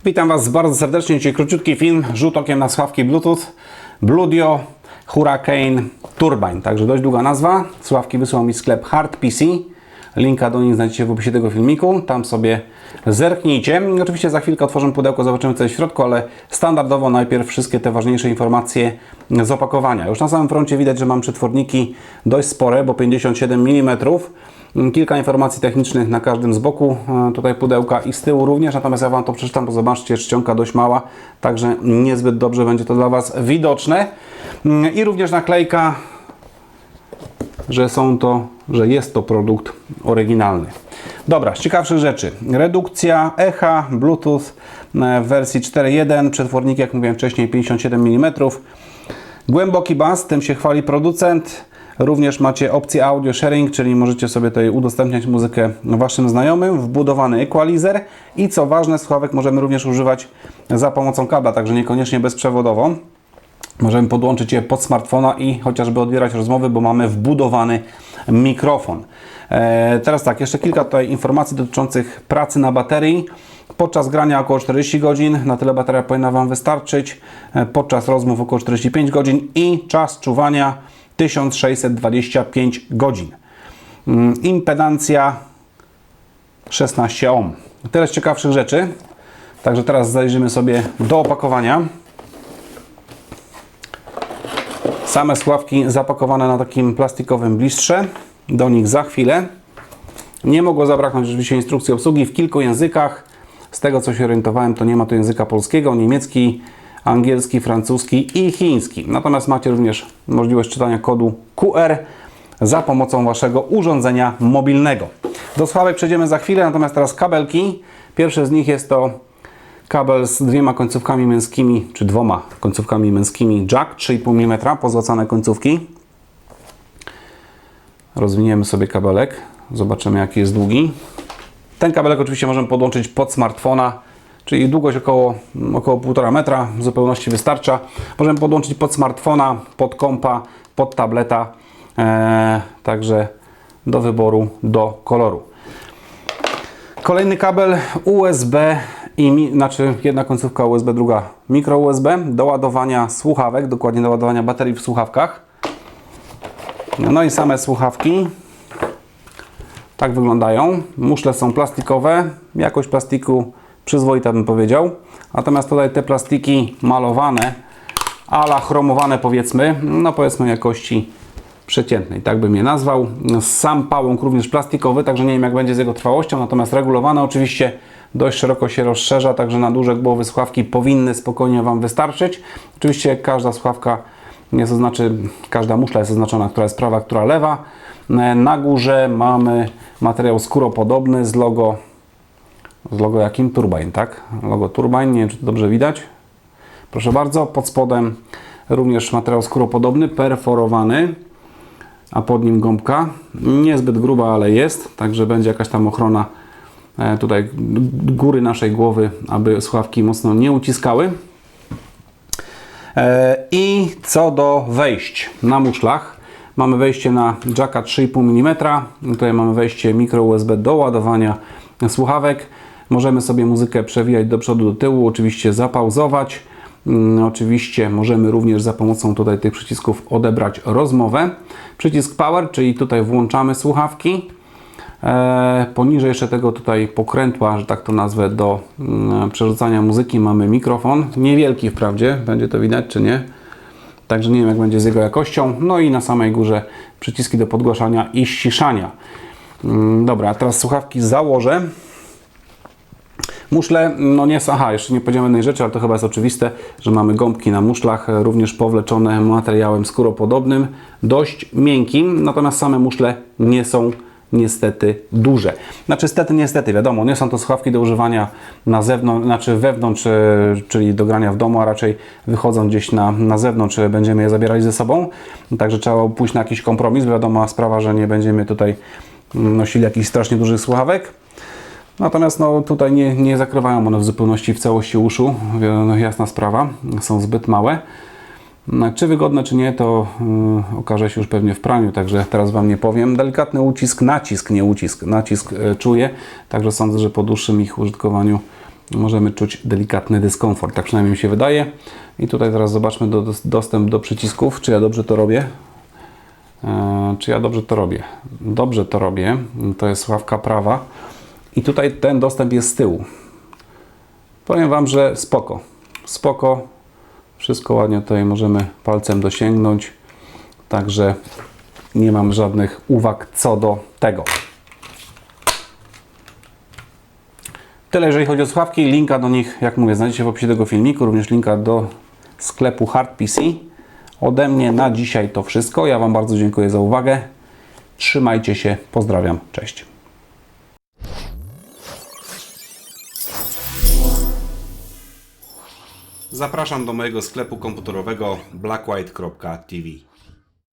Witam Was bardzo serdecznie. Dzisiaj króciutki film, rzut okiem na słuchawki Bluetooth Bluedio Hurricane Turbine. Także dość długa nazwa. Słuchawki wysłał mi sklep Hard PC. Linka do nich znajdziecie w opisie tego filmiku. Tam sobie zerknijcie. I oczywiście za chwilkę otworzę pudełko, zobaczymy co jest w środku, ale standardowo najpierw wszystkie te ważniejsze informacje z opakowania. Już na samym froncie widać, że mam przetworniki dość spore, bo 57 mm. Kilka informacji technicznych na każdym z boku tutaj pudełka i z tyłu również, natomiast ja Wam to przeczytam, bo zobaczcie, czcionka dość mała, także niezbyt dobrze będzie to dla Was widoczne. I również naklejka, że jest to produkt oryginalny. Dobra, z ciekawszych rzeczy. Redukcja echa Bluetooth w wersji 4.1, przetworniki, jak mówiłem wcześniej, 57 mm. Głęboki bas, tym się chwali producent. Również macie opcję audio sharing, czyli możecie sobie tutaj udostępniać muzykę Waszym znajomym, wbudowany equalizer i co ważne, słuchawek możemy również używać za pomocą kabla, także niekoniecznie bezprzewodowo. Możemy podłączyć je pod smartfona i chociażby odbierać rozmowy, bo mamy wbudowany mikrofon. Teraz tak, jeszcze kilka tutaj informacji dotyczących pracy na baterii. Podczas grania około 40 godzin, na tyle bateria powinna Wam wystarczyć. Podczas rozmów około 45 godzin i czas czuwania 1625 godzin. Impedancja 16 ohm. Tyle z ciekawszych rzeczy. Także teraz zajrzymy sobie do opakowania. Same słuchawki zapakowane na takim plastikowym blistrze. Do nich za chwilę. Nie mogło zabraknąć rzeczywiście instrukcji obsługi w kilku językach. Z tego co się orientowałem, to nie ma tu języka polskiego, niemiecki, angielski, francuski i chiński. Natomiast macie również możliwość czytania kodu QR za pomocą Waszego urządzenia mobilnego. Do słuchawek przejdziemy za chwilę, natomiast teraz kabelki. Pierwszy z nich jest to kabel z dwiema końcówkami męskimi, czy dwoma końcówkami męskimi jack 3,5 mm, pozłacane końcówki. Rozwiniemy sobie kabelek, zobaczymy jaki jest długi. Ten kabelek oczywiście możemy podłączyć pod smartfona, czyli długość około 1,5 metra w zupełności wystarcza. Możemy podłączyć pod smartfona, pod kompa, pod tableta, także do wyboru, do koloru. Kolejny kabel USB, jedna końcówka USB, druga mikro USB do ładowania słuchawek, dokładnie do ładowania baterii w słuchawkach. No i same słuchawki tak wyglądają. Muszle są plastikowe, jakość plastiku przyzwoita bym powiedział. Natomiast tutaj te plastiki malowane, ala chromowane powiedzmy, no powiedzmy jakości przeciętnej, tak bym je nazwał. Sam pałąk również plastikowy, także nie wiem jak będzie z jego trwałością, natomiast regulowane oczywiście dość szeroko się rozszerza, także na duże głowy słuchawki powinny spokojnie Wam wystarczyć. Oczywiście każda słuchawka każda muszla jest oznaczona, która jest prawa, która lewa. Na górze mamy materiał skóropodobny z logo jakim? Turbine, tak? Logo Turbine, nie wiem czy to dobrze widać. Proszę bardzo, pod spodem również materiał skóropodobny, perforowany, a pod nim gąbka. Niezbyt gruba, ale jest, także będzie jakaś tam ochrona tutaj góry naszej głowy, aby słuchawki mocno nie uciskały. I co do wejść na muszlach, mamy wejście na jacka 3,5 mm, tutaj mamy wejście mikro USB do ładowania słuchawek. Możemy sobie muzykę przewijać do przodu, do tyłu, oczywiście zapauzować. Oczywiście możemy również za pomocą tutaj tych przycisków odebrać rozmowę. Przycisk Power, czyli tutaj włączamy słuchawki. Poniżej jeszcze tego tutaj pokrętła, że tak to nazwę, do przerzucania muzyki mamy mikrofon. Niewielki wprawdzie, będzie to widać czy nie. Także nie wiem jak będzie z jego jakością. No i na samej górze przyciski do podgłaszania i ściszania. Dobra, a teraz słuchawki założę. Muszle, no nie są, jeszcze nie powiedziałem jednej rzeczy, ale to chyba jest oczywiste, że mamy gąbki na muszlach, również powleczone materiałem skóropodobnym, dość miękkim, natomiast same muszle nie są niestety duże. Niestety, wiadomo, nie są to słuchawki do używania na zewnątrz, wewnątrz, czyli do grania w domu, a raczej wychodzą gdzieś na zewnątrz, będziemy je zabierali ze sobą, także trzeba pójść na jakiś kompromis, wiadoma sprawa, że nie będziemy tutaj nosili jakichś strasznie dużych słuchawek. Natomiast tutaj nie zakrywają one w zupełności w całości uszu, jasna sprawa, są zbyt małe. Czy wygodne, czy nie, to okaże się już pewnie w praniu, także teraz Wam nie powiem. Delikatny nacisk czuję, także sądzę, że po dłuższym ich użytkowaniu możemy czuć delikatny dyskomfort. Tak przynajmniej mi się wydaje. I tutaj teraz zobaczmy dostęp do przycisków. Czy ja dobrze to robię? Czy ja dobrze to robię? Dobrze to robię. To jest słuchawka prawa. I tutaj ten dostęp jest z tyłu. Powiem Wam, że spoko. Spoko. Wszystko ładnie tutaj możemy palcem dosięgnąć. Także nie mam żadnych uwag co do tego. Tyle jeżeli chodzi o słuchawki. Linka do nich, jak mówię, znajdziecie w opisie tego filmiku. Również linka do sklepu Hard PC. Ode mnie na dzisiaj to wszystko. Ja Wam bardzo dziękuję za uwagę. Trzymajcie się. Pozdrawiam. Cześć. Zapraszam do mojego sklepu komputerowego blackwhite.tv.